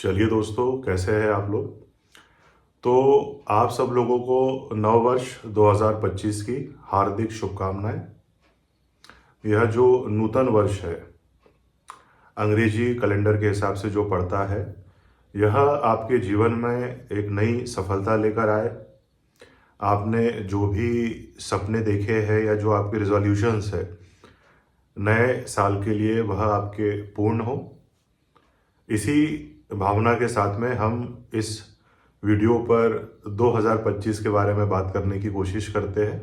चलिए दोस्तों, कैसे हैं आप लोग। तो आप सब लोगों को नव वर्ष 2025 की हार्दिक शुभकामनाएं। यह जो नूतन वर्ष है, अंग्रेजी कैलेंडर के हिसाब से जो पड़ता है, यह आपके जीवन में एक नई सफलता लेकर आए। आपने जो भी सपने देखे हैं या जो आपके रिजोल्यूशंस है नए साल के लिए, वह आपके पूर्ण हो। इसी भावना के साथ में हम इस वीडियो पर 2025 के बारे में बात करने की कोशिश करते हैं।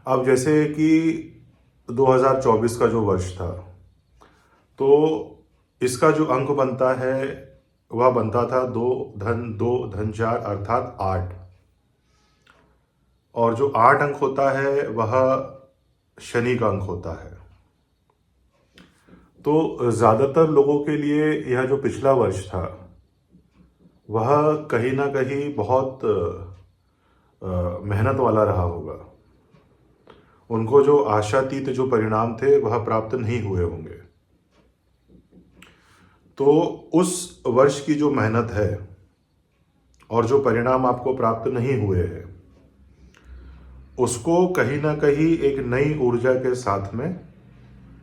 अब जैसे कि 2024 का जो वर्ष था, तो इसका जो अंक बनता है वह बनता था 2 धन 4 अर्थात 8। और जो 8 अंक होता है वह शनि का अंक होता है। तो ज़्यादातर लोगों के लिए यह जो पिछला वर्ष था वह कहीं ना कहीं बहुत मेहनत वाला रहा होगा। उनको जो आशातीत जो परिणाम थे वह प्राप्त नहीं हुए होंगे। तो उस वर्ष की जो मेहनत है और जो परिणाम आपको प्राप्त नहीं हुए हैं, उसको कहीं ना कहीं एक नई ऊर्जा के साथ में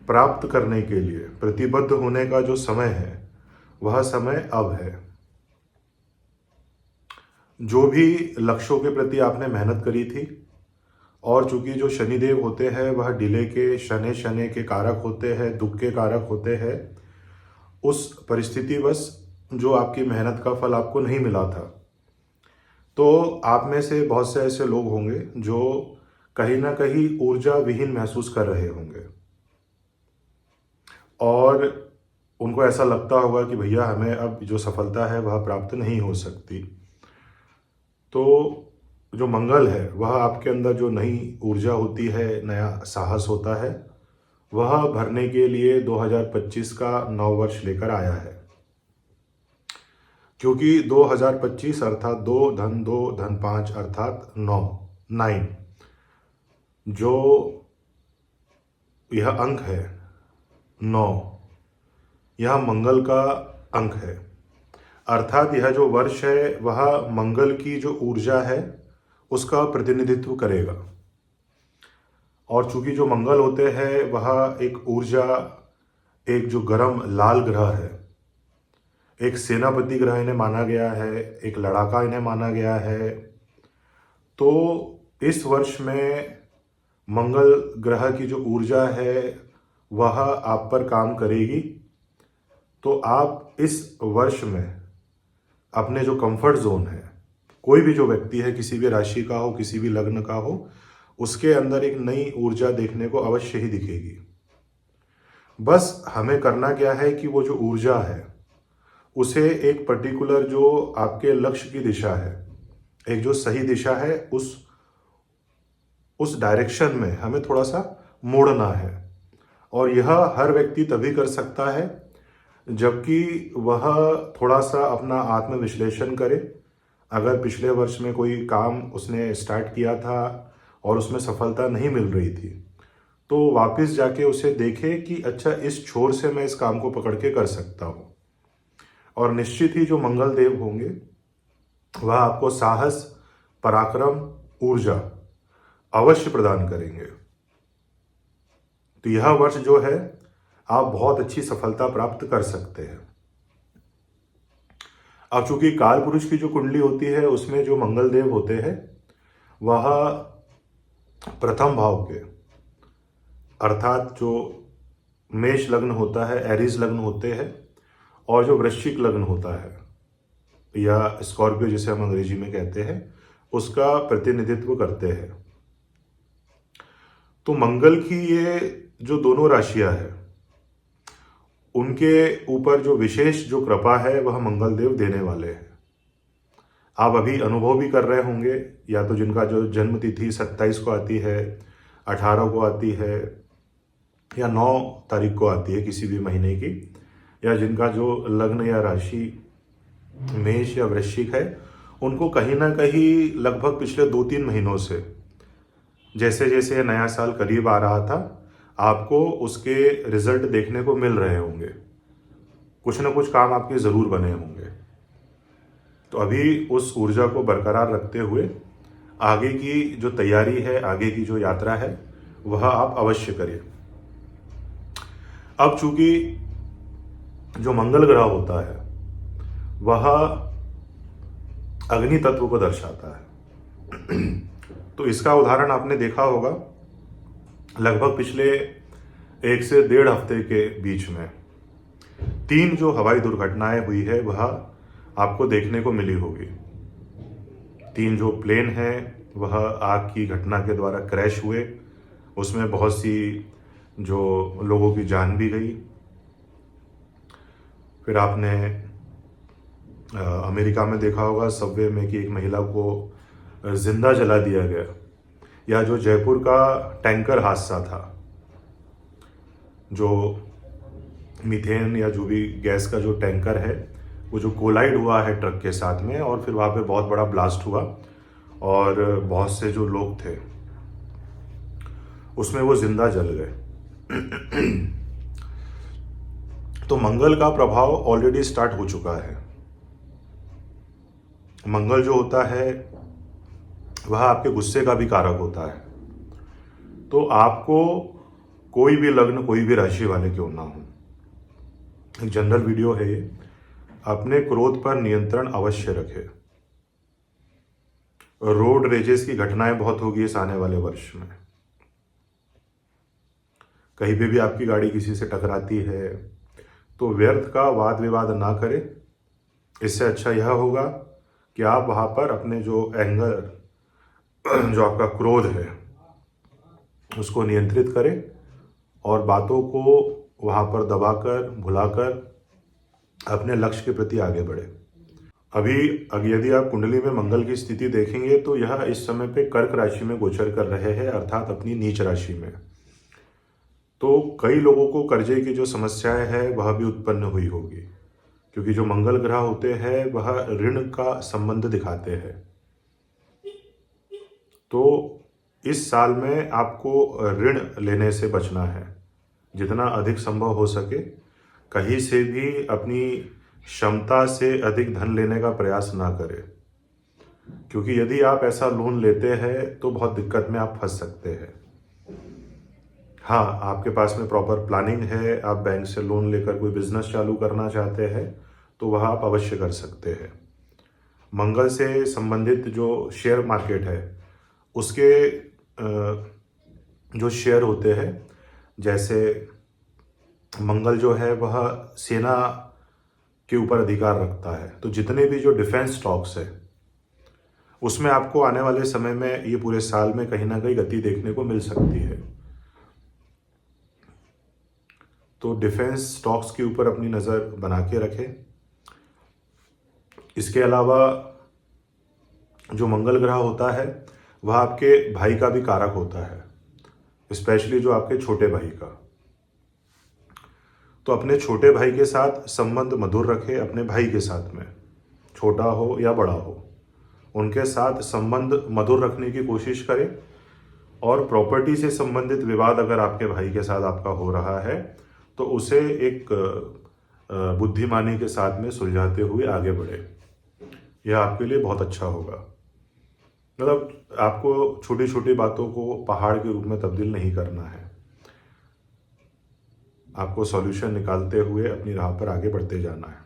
प्राप्त करने के लिए प्रतिबद्ध होने का जो समय है, वह समय अब है। जो भी लक्ष्यों के प्रति आपने मेहनत करी थी, और चूंकि जो शनिदेव होते हैं वह डिले के, शनि के कारक होते हैं, दुख के कारक होते हैं, उस परिस्थितिवश जो आपकी मेहनत का फल आपको नहीं मिला था, तो आप में से बहुत से ऐसे लोग होंगे जो कहीं ना कहीं ऊर्जा विहीन महसूस कर रहे होंगे और उनको ऐसा लगता होगा कि भैया हमें अब जो सफलता है वह प्राप्त नहीं हो सकती। तो जो मंगल है वह आपके अंदर जो नई ऊर्जा होती है, नया साहस होता है, वह भरने के लिए 2025 का नव वर्ष लेकर आया है। क्योंकि 2025 अर्थात 2 धन 5 अर्थात 9, जो यह अंक है 9, यह मंगल का अंक है। अर्थात यह जो वर्ष है वह मंगल की जो ऊर्जा है उसका प्रतिनिधित्व करेगा। और चूंकि जो मंगल होते हैं वह एक ऊर्जा, एक जो गर्म लाल ग्रह है, एक सेनापति ग्रह इन्हें माना गया है, एक लड़ाका इन्हें माना गया है। तो इस वर्ष में मंगल ग्रह की जो ऊर्जा है वह आप पर काम करेगी। तो आप इस वर्ष में अपने जो कंफर्ट जोन है, कोई भी जो व्यक्ति है, किसी भी राशि का हो, किसी भी लग्न का हो, उसके अंदर एक नई ऊर्जा देखने को अवश्य ही दिखेगी। बस हमें करना क्या है कि वो जो ऊर्जा है उसे एक पर्टिकुलर जो आपके लक्ष्य की दिशा है, एक जो सही दिशा है, उस डायरेक्शन में हमें थोड़ा सा मोड़ना है। और यह हर व्यक्ति तभी कर सकता है जबकि वह थोड़ा सा अपना आत्मविश्लेषण करे। अगर पिछले वर्ष में कोई काम उसने स्टार्ट किया था और उसमें सफलता नहीं मिल रही थी, तो वापस जाके उसे देखे कि अच्छा, इस छोर से मैं इस काम को पकड़ के कर सकता हूँ। और निश्चित ही जो मंगल देव होंगे वह आपको साहस, पराक्रम, ऊर्जा अवश्य प्रदान करेंगे। तो यह वर्ष जो है आप बहुत अच्छी सफलता प्राप्त कर सकते हैं। अब चूंकि काल पुरुष की जो कुंडली होती है उसमें जो मंगल देव होते हैं वह प्रथम भाव के, अर्थात जो मेष लग्न होता है, एरीज लग्न होते हैं, और जो वृश्चिक लग्न होता है या स्कॉर्पियो जिसे हम अंग्रेजी में कहते हैं, उसका प्रतिनिधित्व करते हैं। तो मंगल की ये जो दोनों राशियां हैं उनके ऊपर जो विशेष जो कृपा है वह मंगल देव देने वाले हैं। आप अभी अनुभव भी कर रहे होंगे, या तो जिनका जो जन्म तिथि 27 को आती है, 18 को आती है, या 9 तारीख को आती है किसी भी महीने की, या जिनका जो लग्न या राशि मेष या वृश्चिक है, उनको कहीं ना कहीं लगभग पिछले 2-3 महीनों से जैसे जैसे नया साल करीब आ रहा था, आपको उसके रिजल्ट देखने को मिल रहे होंगे। कुछ ना कुछ काम आपके ज़रूर बने होंगे। तो अभी उस ऊर्जा को बरकरार रखते हुए आगे की जो तैयारी है, आगे की जो यात्रा है, वह आप अवश्य करिए। अब चूंकि जो मंगल ग्रह होता है वह अग्नि तत्व को दर्शाता है। तो इसका उदाहरण आपने देखा होगा लगभग पिछले 1 से 1.5 हफ्ते के बीच में 3 जो हवाई दुर्घटनाएं हुई है वह आपको देखने को मिली होगी। 3 जो प्लेन हैं वह आग की घटना के द्वारा क्रैश हुए, उसमें बहुत सी जो लोगों की जान भी गई। फिर आपने अमेरिका में देखा होगा सबवे में कि एक महिला को जिंदा जला दिया गया, या जो जयपुर का टैंकर हादसा था, जो मीथेन या जो भी गैस का जो टैंकर है वो जो कोलाइड हुआ है ट्रक के साथ में, और फिर वहाँ पे बहुत बड़ा ब्लास्ट हुआ और बहुत से जो लोग थे उसमें वो जिंदा जल गए। तो मंगल का प्रभाव ऑलरेडी स्टार्ट हो चुका है। मंगल जो होता है वह आपके गुस्से का भी कारक होता है। तो आपको कोई भी लग्न, कोई भी राशि वाले क्यों ना हो, एक जनरल वीडियो है ये, अपने क्रोध पर नियंत्रण अवश्य रखें। रोड रेजेस की घटनाएं बहुत होगी इस आने वाले वर्ष में। कहीं पे भी आपकी गाड़ी किसी से टकराती है तो व्यर्थ का वाद विवाद ना करें। इससे अच्छा यह होगा कि आप वहाँ पर अपने जो एंगर, जो आपका क्रोध है, उसको नियंत्रित करें और बातों को वहाँ पर दबाकर, भुलाकर अपने लक्ष्य के प्रति आगे बढ़े। अभी यदि आप कुंडली में मंगल की स्थिति देखेंगे तो यह इस समय पे कर्क राशि में गोचर कर रहे हैं, अर्थात अपनी नीच राशि में। तो कई लोगों को कर्जे की जो समस्याएं है वह भी उत्पन्न हुई होगी, क्योंकि जो मंगल ग्रह होते हैं वह ऋण का संबंध दिखाते हैं। तो इस साल में आपको ऋण लेने से बचना है। जितना अधिक संभव हो सके कहीं से भी अपनी क्षमता से अधिक धन लेने का प्रयास ना करें, क्योंकि यदि आप ऐसा लोन लेते हैं तो बहुत दिक्कत में आप फंस सकते हैं। हाँ, आपके पास में प्रॉपर प्लानिंग है, आप बैंक से लोन लेकर कोई बिजनेस चालू करना चाहते हैं तो वह आप अवश्य कर सकते हैं। मंगल से संबंधित जो शेयर मार्केट है उसके जो शेयर होते हैं, जैसे मंगल जो है वह सेना के ऊपर अधिकार रखता है, तो जितने भी जो डिफेंस स्टॉक्स है उसमें आपको आने वाले समय में, ये पूरे साल में कहीं ना कहीं गति देखने को मिल सकती है। तो डिफेंस स्टॉक्स के ऊपर अपनी नज़र बना के रखें। इसके अलावा जो मंगल ग्रह होता है वह आपके भाई का भी कारक होता है, स्पेशली जो आपके छोटे भाई का। तो अपने छोटे भाई के साथ संबंध मधुर रखें। अपने भाई के साथ में, छोटा हो या बड़ा हो, उनके साथ संबंध मधुर रखने की कोशिश करें। और प्रॉपर्टी से संबंधित विवाद अगर आपके भाई के साथ आपका हो रहा है तो उसे एक बुद्धिमानी के साथ में सुलझाते हुए आगे बढ़े। यह आपके लिए बहुत अच्छा होगा। मतलब आपको छोटी छोटी बातों को पहाड़ के रूप में तब्दील नहीं करना है, आपको सॉल्यूशन निकालते हुए अपनी राह पर आगे बढ़ते जाना है।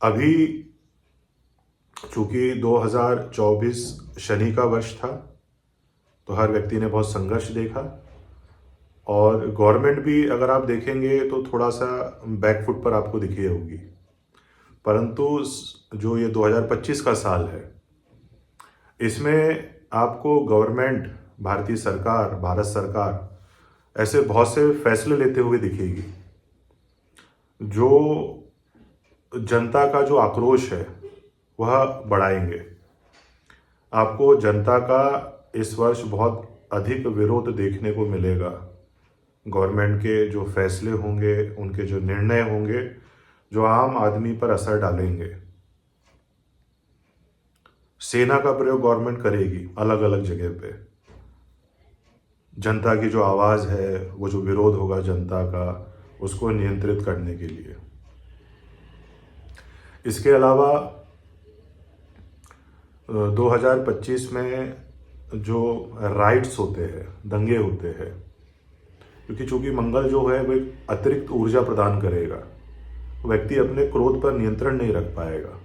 अभी चूंकि 2024 शनि का वर्ष था तो हर व्यक्ति ने बहुत संघर्ष देखा, और गवर्नमेंट भी अगर आप देखेंगे तो थोड़ा सा बैकफुट पर आपको दिखी होगी। परंतु जो ये 2025 का साल है इसमें आपको गवर्नमेंट, भारतीय सरकार, भारत सरकार ऐसे बहुत से फैसले लेते हुए दिखेगी जो जनता का जो आक्रोश है वह बढ़ाएंगे। आपको जनता का इस वर्ष बहुत अधिक विरोध देखने को मिलेगा। गवर्नमेंट के जो फैसले होंगे, उनके जो निर्णय होंगे, जो आम आदमी पर असर डालेंगे। सेना का प्रयोग गवर्नमेंट करेगी अलग अलग जगह पे। जनता की जो आवाज़ है, वो जो विरोध होगा जनता का, उसको नियंत्रित करने के लिए। इसके अलावा 2025 में जो राइट्स होते हैं, दंगे होते हैं, क्योंकि चूंकि मंगल जो है वो एक अतिरिक्त ऊर्जा प्रदान करेगा, व्यक्ति अपने क्रोध पर नियंत्रण नहीं रख पाएगा।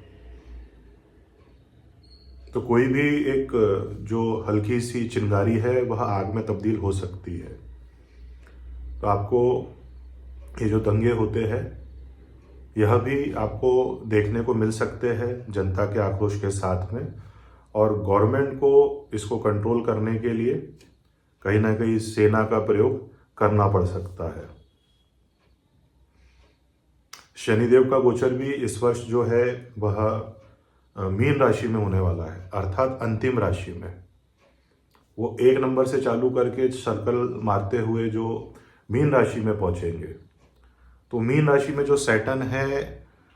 तो कोई भी एक जो हल्की सी चिंगारी है वह आग में तब्दील हो सकती है। तो आपको ये जो दंगे होते हैं यह भी आपको देखने को मिल सकते हैं जनता के आक्रोश के साथ में, और गवर्नमेंट को इसको कंट्रोल करने के लिए कहीं ना कहीं सेना का प्रयोग करना पड़ सकता है। शनिदेव का गोचर भी इस वर्ष जो है वह मीन राशि में होने वाला है, अर्थात अंतिम राशि में। वो 1 नंबर से चालू करके सर्कल मारते हुए जो मीन राशि में पहुंचेंगे। तो मीन राशि में जो सैटर्न है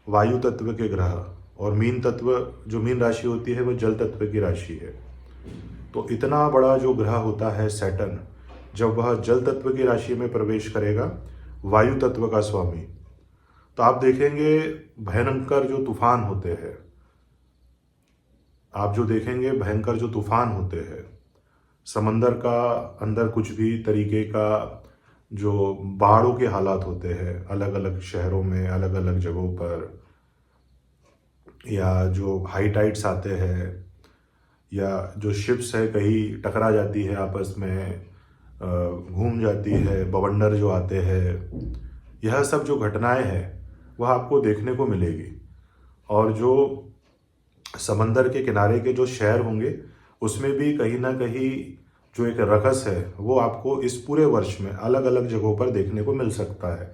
वायु तत्व के ग्रह, और मीन तत्व जो मीन राशि होती है वो जल तत्व की राशि है। तो इतना बड़ा जो ग्रह होता है सैटर्न, जब वह जल तत्व की राशि में प्रवेश करेगा, वायु तत्व का स्वामी, तो आप देखेंगे भयंकर जो तूफान होते हैं, आप जो देखेंगे भयंकर जो तूफान होते हैं, समंदर का अंदर कुछ भी तरीके का जो बाढ़ों के हालात होते हैं अलग अलग शहरों में, अलग अलग जगहों पर, या जो हाई टाइड्स आते हैं, या जो शिप्स है कहीं टकरा जाती है आपस में, घूम जाती है, बवंडर जो आते हैं, यह सब जो घटनाएं हैं वह आपको देखने को मिलेगी। और जो समंदर के किनारे के जो शहर होंगे उसमें भी कहीं ना कहीं जो एक रकस है वो आपको इस पूरे वर्ष में अलग अलग जगहों पर देखने को मिल सकता है।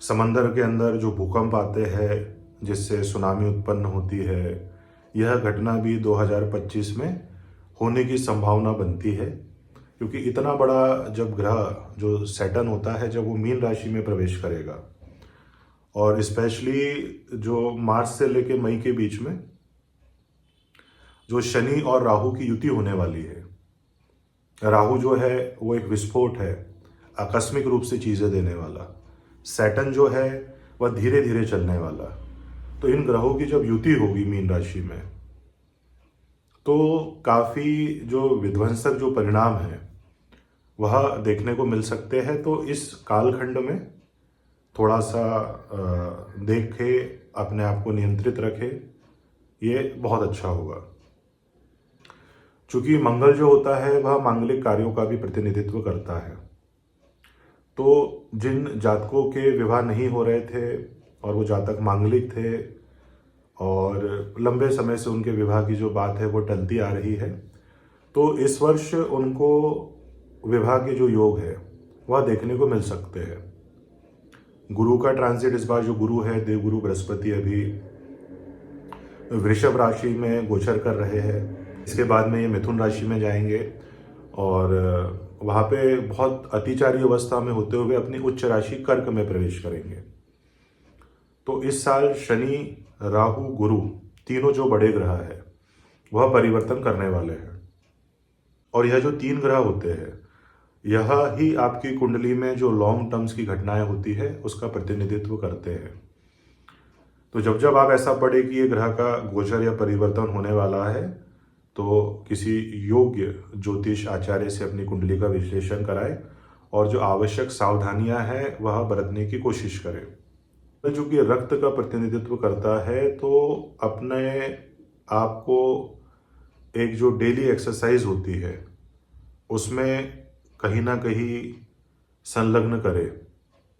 समंदर के अंदर जो भूकंप आते हैं जिससे सुनामी उत्पन्न होती है, यह घटना भी 2025 में होने की संभावना बनती है, क्योंकि इतना बड़ा जब ग्रह जो सैटर्न होता है जब वो मीन राशि में प्रवेश करेगा, और स्पेशली जो मार्च से लेकर मई के बीच में जो शनि और राहु की युति होने वाली है। राहु जो है वो एक विस्फोट है, आकस्मिक रूप से चीज़ें देने वाला। सैटर्न जो है वह धीरे धीरे चलने वाला। तो इन ग्रहों की जब युति होगी मीन राशि में, तो काफ़ी जो विध्वंसक जो परिणाम है वह देखने को मिल सकते हैं। तो इस कालखंड में थोड़ा सा देखे, अपने आप को नियंत्रित रखे, ये बहुत अच्छा होगा। चूंकि मंगल जो होता है वह मांगलिक कार्यों का भी प्रतिनिधित्व करता है। तो जिन जातकों के विवाह नहीं हो रहे थे और वो जातक मांगलिक थे और लंबे समय से उनके विवाह की जो बात है वो टलती आ रही है, तो इस वर्ष उनको विवाह के जो योग है वह देखने को मिल सकते हैं। गुरु का ट्रांजिट इस बार जो गुरु है, देवगुरु बृहस्पति, अभी वृषभ राशि में गोचर कर रहे हैं। इसके बाद में ये मिथुन राशि में जाएंगे और वहाँ पे बहुत अतिचारी अवस्था में होते हुए अपनी उच्च राशि कर्क में प्रवेश करेंगे। तो इस साल शनि, राहु, गुरु तीनों जो बड़े ग्रह है वह परिवर्तन करने वाले हैं। और यह जो 3 ग्रह होते हैं यह ही आपकी कुंडली में जो लॉन्ग टर्म्स की घटनाएं होती है उसका प्रतिनिधित्व करते हैं। तो जब जब आप ऐसा पढ़े कि ये ग्रह का गोचर या परिवर्तन होने वाला है, तो किसी योग्य ज्योतिष आचार्य से अपनी कुंडली का विश्लेषण कराएं और जो आवश्यक सावधानियां हैं वह बरतने की कोशिश करें। तो जो कि रक्त का प्रतिनिधित्व करता है, तो अपने आप को एक जो डेली एक्सरसाइज होती है उसमें कहीं ना कहीं संलग्न करें,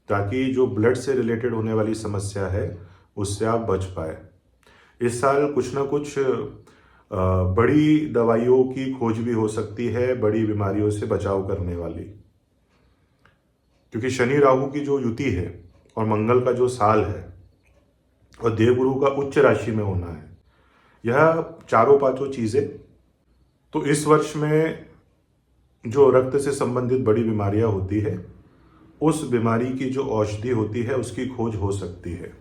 ताकि जो ब्लड से रिलेटेड होने वाली समस्या है उससे आप बच पाए। इस साल कुछ ना कुछ बड़ी दवाइयों की खोज भी हो सकती है, बड़ी बीमारियों से बचाव करने वाली, क्योंकि शनि राहु की जो युति है और मंगल का जो साल है और देवगुरु का उच्च राशि में होना है, यह चारों पांचों चीजें, तो इस वर्ष में जो रक्त से संबंधित बड़ी बीमारियां होती है उस बीमारी की जो औषधि होती है उसकी खोज हो सकती है।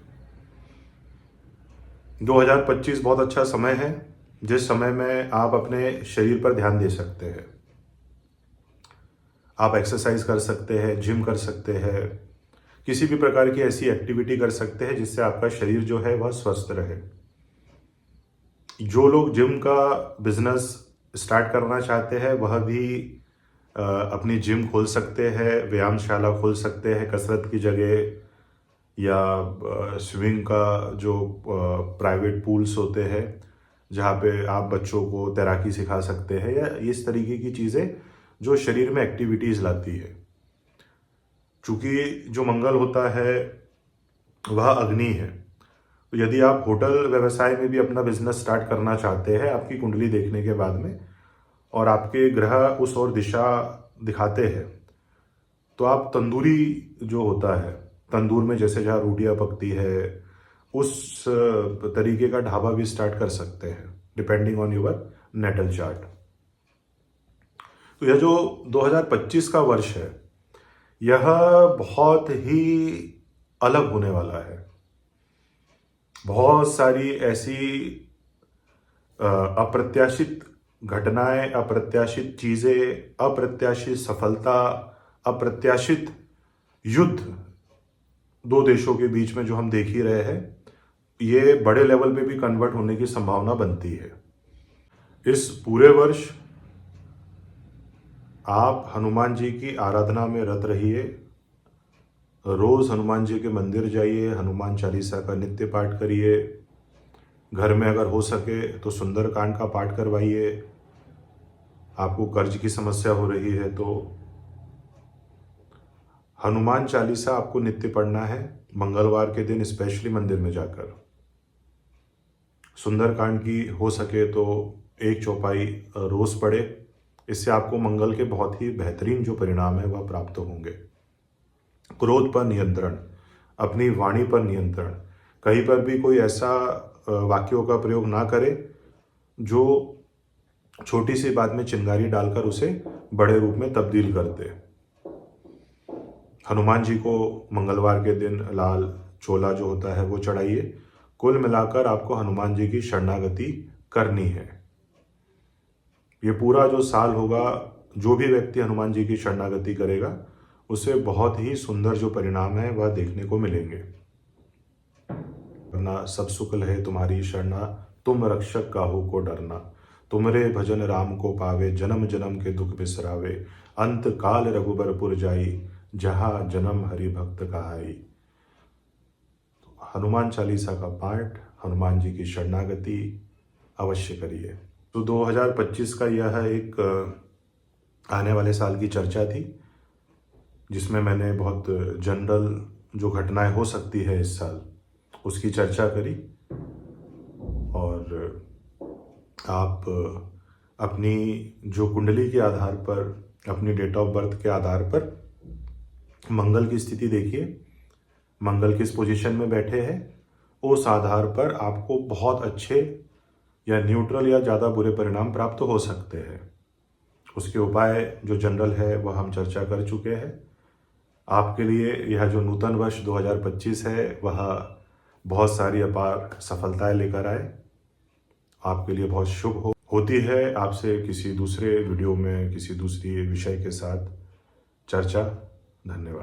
2025 बहुत अच्छा समय है जिस समय में आप अपने शरीर पर ध्यान दे सकते हैं। आप एक्सरसाइज कर सकते हैं, जिम कर सकते हैं, किसी भी प्रकार की ऐसी एक्टिविटी कर सकते हैं जिससे आपका शरीर जो है वह स्वस्थ रहे। जो लोग जिम का बिजनेस स्टार्ट करना चाहते हैं वह भी अपनी जिम खोल सकते हैं, व्यायामशाला खोल सकते हैं कसरत की जगह, या स्विमिंग का जो प्राइवेट पूल्स होते हैं जहाँ पे आप बच्चों को तैराकी सिखा सकते हैं, या इस तरीके की चीज़ें जो शरीर में एक्टिविटीज़ लाती है। चूँकि जो मंगल होता है वह अग्नि है, तो यदि आप होटल व्यवसाय में भी अपना बिजनेस स्टार्ट करना चाहते हैं आपकी कुंडली देखने के बाद में, और आपके ग्रह उस ओर दिशा दिखाते हैं, तो आप तंदूरी जो होता है, तंदूर में जैसे जहाँ रोटियां पकती है उस तरीके का ढाबा भी स्टार्ट कर सकते हैं depending on your natal chart. तो यह जो 2025 का वर्ष है यह बहुत ही अलग होने वाला है। बहुत सारी ऐसी अप्रत्याशित घटनाएं, अप्रत्याशित चीजें, अप्रत्याशित सफलता, अप्रत्याशित युद्ध दो देशों के बीच में जो हम देख ही रहे हैं, ये बड़े लेवल पे भी कन्वर्ट होने की संभावना बनती है। इस पूरे वर्ष आप हनुमान जी की आराधना में रत रहिए, रोज हनुमान जी के मंदिर जाइए, हनुमान चालीसा का नित्य पाठ करिए, घर में अगर हो सके तो सुंदरकांड का पाठ करवाइए। आपको कर्ज की समस्या हो रही है तो हनुमान चालीसा आपको नित्य पढ़ना है, मंगलवार के दिन स्पेशली मंदिर में जाकर। सुंदरकांड की हो सके तो एक चौपाई रोज पढ़े, इससे आपको मंगल के बहुत ही बेहतरीन जो परिणाम है वह प्राप्त होंगे। क्रोध पर नियंत्रण, अपनी वाणी पर नियंत्रण, कहीं पर भी कोई ऐसा वाक्यों का प्रयोग ना करे जो छोटी सी बात में चिंगारी डालकर उसे बड़े रूप में तब्दील कर दे। हनुमान जी को मंगलवार के दिन लाल चोला जो होता है वो चढ़ाइए। कुल मिलाकर आपको हनुमान जी की शरणागति करनी है। ये पूरा जो साल होगा, जो भी व्यक्ति हनुमान जी की शरणागति करेगा उसे बहुत ही सुंदर जो परिणाम है वह देखने को मिलेंगे। वरना सब सुख लहे तुम्हारी शरणा, तुम रक्षक काहू को डरना। तुमरे भजन राम को पावे, जन्म जन्म के दुख बिसरावे। अंत काल रघुबरपुर जाई, जहाँ जन्म हरि भक्त कहाई। हनुमान चालीसा का पाठ, हनुमान जी की शरणागति अवश्य करिए। तो 2025 का यह एक आने वाले साल की चर्चा थी, जिसमें मैंने बहुत जनरल जो घटनाएं हो सकती है इस साल उसकी चर्चा करी। और आप अपनी जो कुंडली के आधार पर, अपनी डेट ऑफ बर्थ के आधार पर मंगल की स्थिति देखिए, मंगल किस पोजीशन में बैठे हैं, उस आधार पर आपको बहुत अच्छे या न्यूट्रल या ज़्यादा बुरे परिणाम प्राप्त हो सकते हैं। उसके उपाय जो जनरल है वह हम चर्चा कर चुके हैं। आपके लिए यह जो नूतन वर्ष 2025 है वह बहुत सारी अपार सफलताएं लेकर आए, आपके लिए बहुत शुभ होती है। आपसे किसी दूसरे वीडियो में किसी दूसरी विषय के साथ चर्चा। धन्यवाद।